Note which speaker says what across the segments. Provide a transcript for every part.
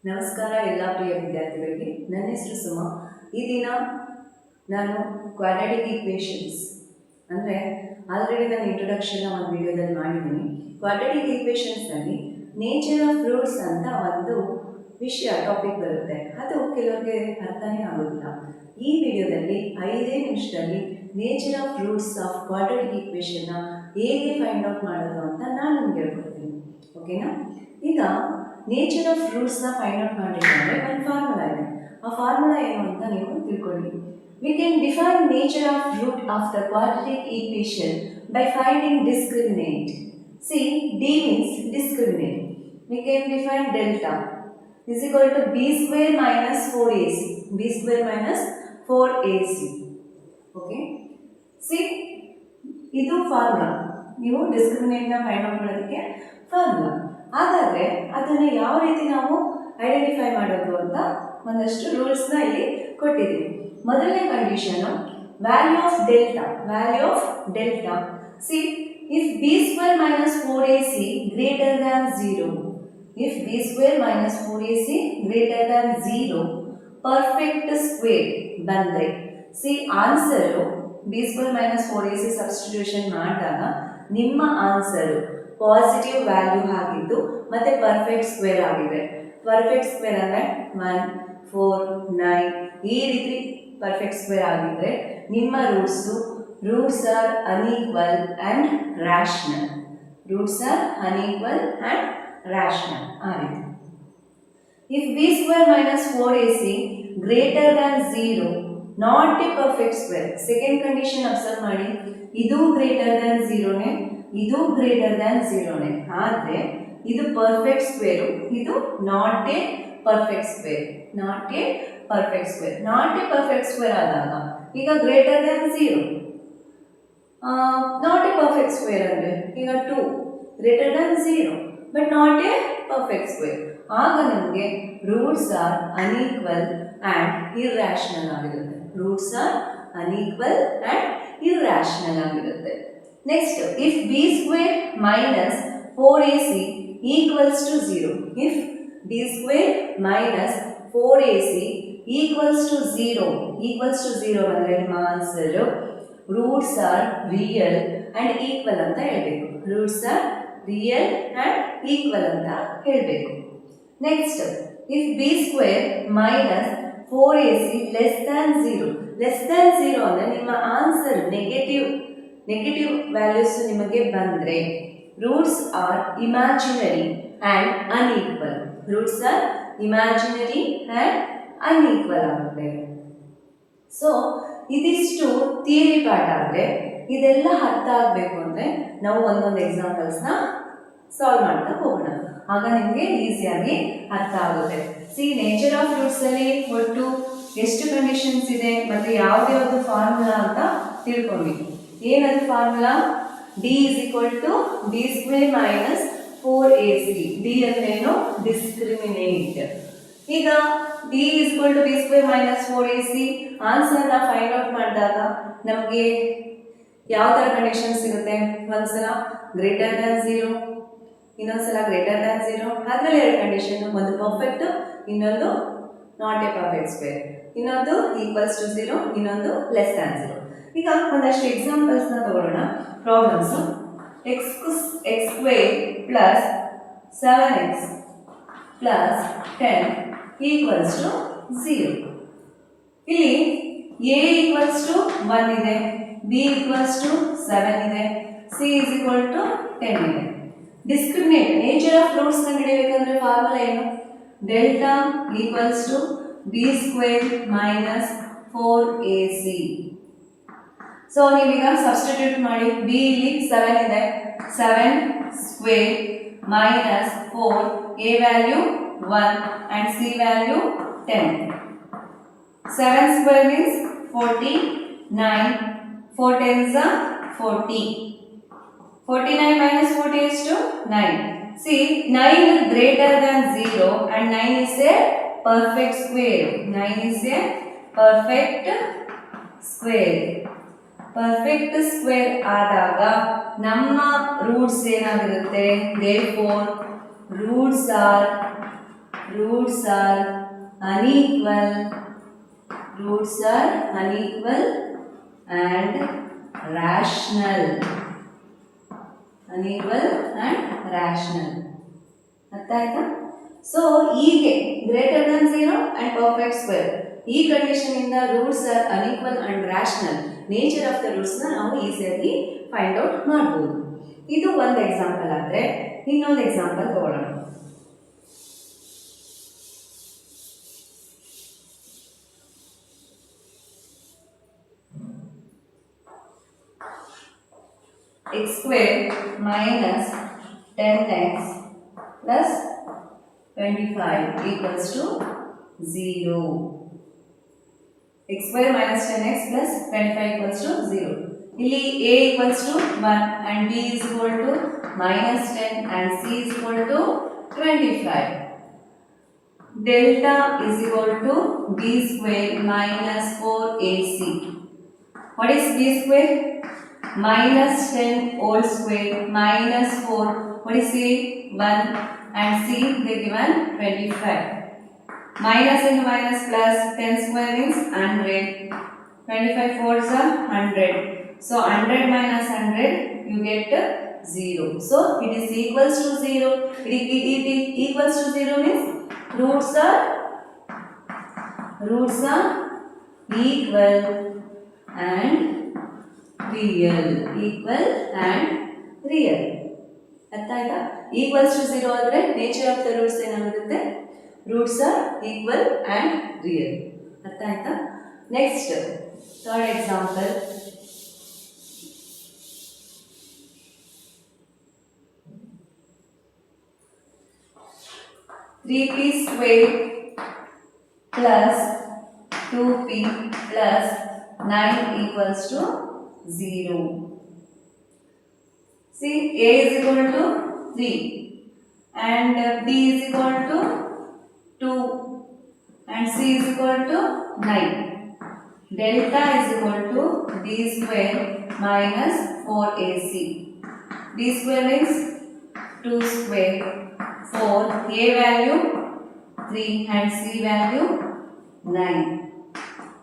Speaker 1: ನಮಸ್ಕಾರ ಎಲ್ಲ ಪ್ರಿಯ ವಿದ್ಯಾರ್ಥಿಗಳಿಗೆ. ನನ್ನ ಹೆಸರು ಸುಮಾ. ಈ ದಿನ ನಾನು ಕ್ವಾಡ್ರಾಟಿಕ್ ಈಕ್ವೇಷನ್ಸ್ ಅಂದರೆ ಆಲ್ರೆಡಿ ನಾನು ಇಂಟ್ರೊಡಕ್ಷನ್ನ ಒಂದು ವಿಡಿಯೋದಲ್ಲಿ ಮಾಡಿದ್ದೀನಿ. ಕ್ವಾಡ್ರಾಟಿಕ್ ಈಕ್ವೇಷನ್ಸ್ನಲ್ಲಿ ನೇಚರ್ ಆಫ್ ರೂಟ್ಸ್ ಅಂತ ಒಂದು ವಿಷಯ ಟಾಪಿಕ್ ಬರುತ್ತೆ. ಅದು ಕೆಲವರಿಗೆ ಅರ್ಥನೇ ಆಗೋದಿಲ್ಲ. ಈ ವಿಡಿಯೋದಲ್ಲಿ 5 ನಿಮಿಷದಲ್ಲಿ nature of roots of quadratic ಈಕ್ವೇಷನ್ನ ಹೇಗೆ ಫೈಂಡ್ ಔಟ್ ಮಾಡೋದು ಅಂತ ನಾನು ನಿಮ್ಗೆ ಹೇಳ್ಕೊಡ್ತೀನಿ. ಓಕೆನಾ? ಈಗ ನೇಚರ್ ಆಫ್ ರೂಟ್ಸ್ನ ಫೈಂಡ್ ಔಟ್ ಮಾಡಬೇಕಂದ್ರೆ ಒಂದು ಫಾರ್ಮುಲಾ ಇದೆ. ಆ ಫಾರ್ಮುಲಾ ಏನು ಅಂತ ನೀವು ತಿಳ್ಕೊಳ್ಳಿ. We can define nature of root of the quadratic equation by finding discriminant. See, D means discriminant. We can define delta is equal to b square minus 4ac. b square minus 4ac. Okay, C ಇದು formula. ನೀವು ಡಿಸ್ಕ್ರಿಮಿನೆಂಟ್ನ find out ಮಾಡೋದಕ್ಕೆ formula. ಹಾಗಾದರೆ ಅದನ್ನು ಯಾವ ರೀತಿ ನಾವು identify ಮಾಡೋದು ಅಂತ ಒಂದಷ್ಟು ರೂಲ್ಸ್ನ ಇಲ್ಲಿ ಕೊಟ್ಟಿದ್ದೀವಿ. ಮೊದಲನೇ condition value of delta. C, if B square minus 4ac greater than 0, if b square minus 4ac greater than 0 perfect square ಬಂದರೆ, C answer b square minus 4ac substitution ಮಾಡಿದಾಗ ನಿಮ್ಮ ಆನ್ಸರು ಪಾಸಿಟಿವ್ ವ್ಯಾಲ್ಯೂ ಆಗಿದ್ದು ಮತ್ತು perfect square ಆಗಿದೆ. Perfect square ಅಂದರೆ 1, 4, 9 ಈ ರೀತಿ perfect square ಆಗಿದ್ದರೆ ನಿಮ್ಮ roots are unequal and rational. rational ಆಗಿದೆ. If b square minus 4ac greater than 0 not a perfect square. Second condition observe ಮಾಡಿ, ಇದು ಗ್ರೇಟರ್ ದ್ಯಾನ್ 0ನೇ, ಇದು ಗ್ರೇಟರ್ ದ್ಯಾನ್ 0ನೇ. ಆದರೆ ಇದು ಪರ್ಫೆಕ್ಟ್ ಸ್ಕ್ವೇರು, ಇದು not a perfect square. Not a perfect square ಆದಾಗ ಈಗ greater than 0, not a perfect square ಅಂದರೆ ಈಗ 2 greater than 0 but not a perfect square. ಆಗ ನಮಗೆ roots are unequal and irrational ಆಗಿರುತ್ತೆ. Next, if B square minus 4ac equals to 0. If B square minus 4ac equals to 0 ಅಂದರೆ ನಿಮ್ಮ answer roots are real and equal ಅಂತ ಹೇಳಬೇಕು. Real and equal ಅಂತ ಹೇಳಬೇಕು. Next, if B square minus 4ac less than 0 ಅಂದರೆ ನಿಮ್ಮ answer negative values ನಿಮಗೆ ಬಂದರೆ roots are imaginary and unequal ಆಗುತ್ತೆ. ಸೊ ಇದಿಷ್ಟು ಥಿಯರಿ ಪಾರ್ಟ್. ಆದರೆ ಇದೆಲ್ಲ ಅರ್ಥ ಆಗಬೇಕು ಅಂದರೆ ನಾವು ಒಂದೊಂದು ಎಕ್ಸಾಂಪಲ್ಸ್ನ ಸಾಲ್ವ್ ಮಾಡ್ತಾ ಹೋಗೋಣ. ಆಗ ನಿಮಗೆ ಈಸಿಯಾಗಿ ಅರ್ಥ ಆಗುತ್ತೆ. ಸಿ, ನೇಚರ್ ಆಫ್ ರೂಟ್ಸಲ್ಲಿ ಒಟ್ಟು ಎಷ್ಟು ಕಂಡೀಷನ್ಸ್ ಇದೆ ಮತ್ತು ಯಾವುದ್ಯಾವುದು ಫಾರ್ಮುಲಾ ಅಂತ ತಿಳ್ಕೊಂಡ್ವಿ. ಏನದು formula? D is equal to B square minus 4ac. D ಅಂದ್ರೇನು? ಡಿಸ್ಕ್ರಿಮಿನೇಟ್. ಈಗ D is equal to B square minus 4ac ಆನ್ಸರ್ನ ಫೈಂಡ್ ಔಟ್ ಮಾಡಿದಾಗ ನಮಗೆ ಯಾವ ಥರ ಕಂಡೀಷನ್ ಸಿಗುತ್ತೆ? ಒಂದ್ಸಲ ಗ್ರೇಟರ್ ದ್ಯಾನ್ 0, ಇನ್ನೊಂದ್ಸಲ ಗ್ರೇಟರ್ ದ್ಯಾನ್ 0. ಅದರಲ್ಲಿ ಎರಡು ಕಂಡೀಷನ್, ಒಂದು ಪರ್ಫೆಕ್ಟ್, ಇನ್ನೊಂದು ನಾಟ್ ಎ ಪರ್ಫೆಕ್ಟ್ ಸ್ಕ್ವೇರ್. ಇನ್ನೊಂದು ಈಕ್ವಲ್ಸ್ ಟು 0, ಇನ್ನೊಂದು ಲೆಸ್ ದ್ಯಾನ್ 0. ಈಗ ಒಂದಷ್ಟು ಎಕ್ಸಾಂಪಲ್ಸ್ನ ತಗೊಳ್ಳೋಣ. Problems. x square plus 7x plus 10 equals to 0. ಇಲ್ಲಿ a ಈಕ್ವಲ್ಸ್ ಟು 1 ಇದೆ, b ಈಕ್ವಲ್ಸ್ ಟು 7 ಇದೆ, c ಇಸ್ ಈಕ್ವಲ್ ಟು 10 ಇದೆ. ಡಿಸ್ಕ್ರಿಮಿನೇಟ್ ನೇಚರ್ ಆಫ್ ರೂಟ್ಸ್ ಕಂಡುಹಿಡಿಯಬೇಕಂದ್ರೆ ಫಾರ್ಮುಲಾ ಏನು? Delta equals to B square minus 4ac. So ನೀವೀಗ substitute ಮಾಡಿ. B ಇಲ್ಲಿ 7 ಇದೆ, 7 square minus 4, a value 1 and c value 10. 7 square means 49. 4 tens are 40. 49 minus 40 is to 9. See, 9 is greater than 0 and 9 is a perfect square. 9 is a perfect square. Perfect square ಆದಾಗ ನಮ್ಮ roots ಏನಾಗಿರುತ್ತೆ? Therefore, roots are roots are unequal, roots are unequal and rational, unequal and rational. ಅರ್ಥ ಆಯ್ತಾ? So ಹೀಗೆ greater than 0 and perfect square ಈ condition ಇಂದ roots are unequal and rational nature of the roots ನ ನಾವು ಈಸಿಯಾಗಿ find out ಮಾಡಬಹುದು. ಇದು ಒಂದು ಎಕ್ಸಾಂಪಲ್ ಆದ್ರೆ ಇನ್ನೊಂದು ಎಕ್ಸಾಂಪಲ್ ತಗೊಳ್ಳೋಣ. x square minus 10x plus 25 equals to 0. x square minus 10x plus 25 equals to 0. ಇಲ್ಲಿ a equals to 1 and b is equal to minus 10 and c is equal to 25. Delta is equal to b square minus 4ac. What is b square? Minus 10 whole square minus 4. What is c? 1 and c they given 25. Minus into minus plus 10 square is 100. 25 fours are 100. So 100 minus 100 you get 0. So it is equals to 0. It equals to 0 means roots are equal and real. Equal and real. ಅರ್ಥ ಆಯ್ತಾ? Equals to 0 ಆದರೆ nature of the roots ಏನಾಗುತ್ತೆ? Roots are equal and real. ಅರ್ಥ ಆಯ್ತಾ? Next third example. Three p square plus 2p plus 9 equals to 0. See, a is equal to 3 and b is equal to 2 and c is equal to 9. Delta is equal to b square minus 4ac. b square is 2 square 4. A value 3 and c value 9.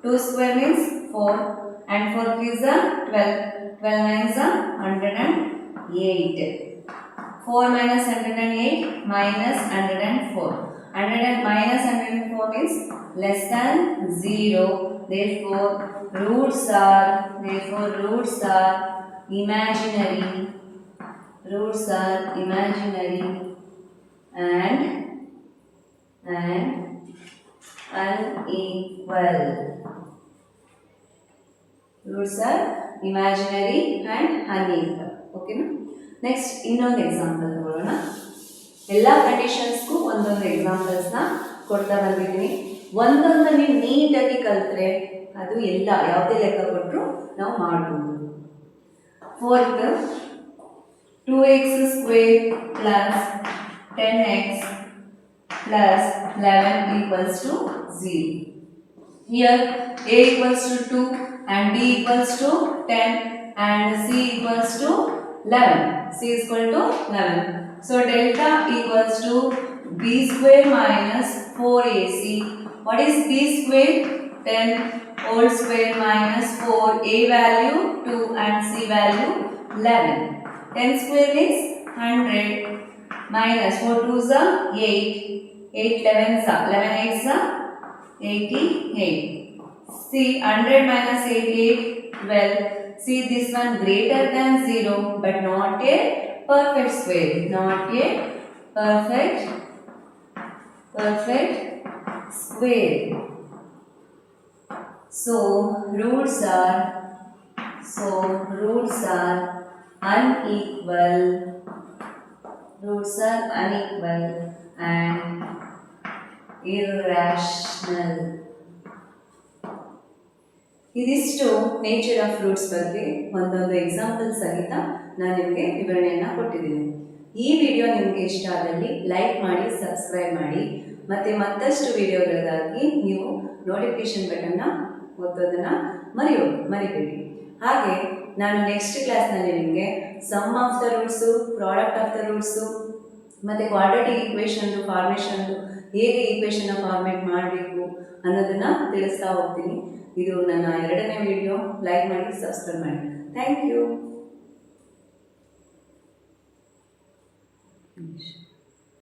Speaker 1: 2 square means 4 and 4 3s are 12. 12 9s are 108. 4 minus 108 minus 104. 100 minus 104 means less than 0. Therefore roots are imaginary. Roots are imaginary and unequal. Roots are imaginary and unequal. Okay na? Next ಇನ್ನೊಂದು example ತಗೊಳ್ಳೋಣ. ಎಲ್ಲ ಕಂಡೀಷನ್ಸ್ಗೂ ಒಂದೊಂದು ಎಕ್ಸಾಂಪಲ್ಸ್ನ ಕೊಡ್ತಾ ಬಂದಿದ್ದೀನಿ. ಒಂದೊಂದು ನೀವು ನೀಟಾಗಿ ಕಲಿತ್ರೆ ಅದು ಎಲ್ಲ ಯಾವುದೇ ಲೆಕ್ಕ ಕೊಟ್ಟರು ನಾವು ಮಾಡ್ಬೋದು. Fourth 2x square plus 10x plus 11 equals to 0. Here a equals to 2 and b equals to 10 and c equals to 11. c is equal to 11. So delta equals to b square minus 4ac. What is b square? 10 whole square minus 4. A value 2 and c value 11. 10 square is 100 minus 4 2s are 8. 8 11s are 11 8s are 88. See 100 minus 88 12. See this one greater than 0 but not a perfect square. Not a perfect square. So roots are unequal. Roots are unequal and irrational. ಇದಿಷ್ಟು nature of roots ಬಗ್ಗೆ ಒಂದೊಂದು example ಸಹಿತ ನಾನು ನಿಮಗೆ ವಿವರಣೆಯನ್ನು ಕೊಟ್ಟಿದ್ದೀನಿ. ಈ video ನಿಮಗೆ ಇಷ್ಟ ಆದಲ್ಲಿ ಲೈಕ್ ಮಾಡಿ, ಸಬ್ಸ್ಕ್ರೈಬ್ ಮಾಡಿ ಮತ್ತು ಮತ್ತಷ್ಟು ವಿಡಿಯೋಗಳಿಗಾಗಿ ನೀವು ನೋಟಿಫಿಕೇಶನ್ ಬಟನ್ನ ಒತ್ತೋದನ್ನು ಮರಿಬೇಡಿ. ಹಾಗೆ ನಾನು ನೆಕ್ಸ್ಟ್ ಕ್ಲಾಸ್ನಲ್ಲಿ ನಿಮಗೆ sum of the roots, product of the roots ಮತ್ತು ಕ್ವಾಡ್ರಾಟಿಕ್ ಈಕ್ವೇಷನ್ದು ಫಾರ್ಮೇಷನ್ದು ಹೇಗೆ ಈಕ್ವೇಷನ್ನ ಫಾರ್ಮೇಟ್ ಮಾಡಬೇಕು ಅನ್ನೋದನ್ನು ತಿಳಿಸ್ತಾ ಹೋಗ್ತೀನಿ. ಇದು ನನ್ನ 2ನೇ ವಿಡಿಯೋ. ಲೈಕ್ ಮಾಡಿ, ಸಬ್ಸ್ಕ್ರೈಬ್ ಮಾಡಿ. Thank you.